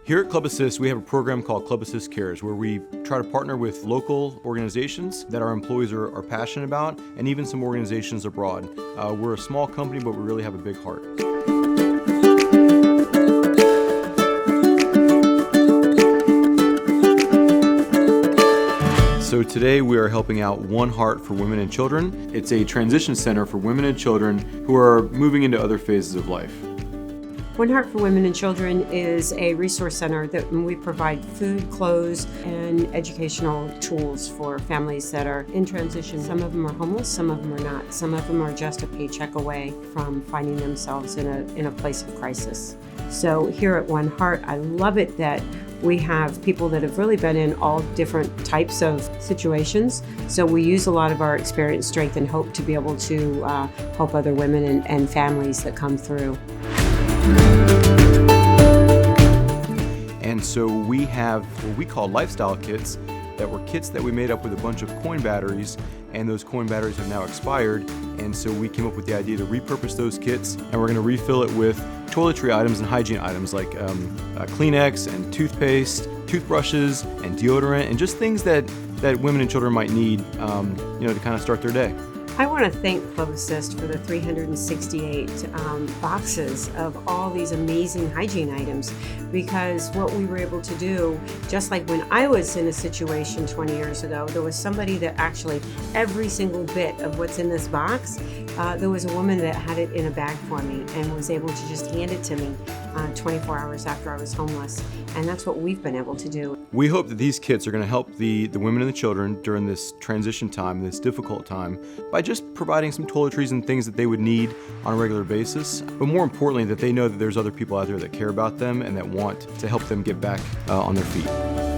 Here at Club Assist, we have a program called Club Assist Cares, where we try to partner with local organizations that our employees are passionate about, and even some organizations abroad. We're a small company, but we really have a big heart. So today we are helping out One Heart for Women and Children. It's a transition center for women and children who are moving into other phases of life. One Heart for Women and Children is a resource center that we provide food, clothes, and educational tools for families that are in transition. Some of them are homeless, some of them are not. Some of them are just a paycheck away from finding themselves in a place of crisis. So here at One Heart, I love it that we have people that have really been in all different types of situations. So we use a lot of our experience, strength, and hope to be able to help other women and families that come through. And so we have what we call lifestyle kits that were kits that we made up with a bunch of coin batteries, and those coin batteries have now expired. And so we came up with the idea to repurpose those kits, and we're going to refill it with toiletry items and hygiene items like Kleenex and toothpaste, toothbrushes and deodorant, and just things that women and children might need to kind of start their day. I want to thank Club Assist for the 368 boxes of all these amazing hygiene items, because what we were able to do, just like when I was in a situation 20 years ago, there was somebody that actually every single bit of what's in this box, there was a woman that had it in a bag for me and was able to just hand it to me 24 hours after I was homeless. And that's what we've been able to do. We hope that these kits are going to help the women and the children during this transition time, this difficult time, by just providing some toiletries and things that they would need on a regular basis. But more importantly, that they know that there's other people out there that care about them and that want to help them get back on their feet.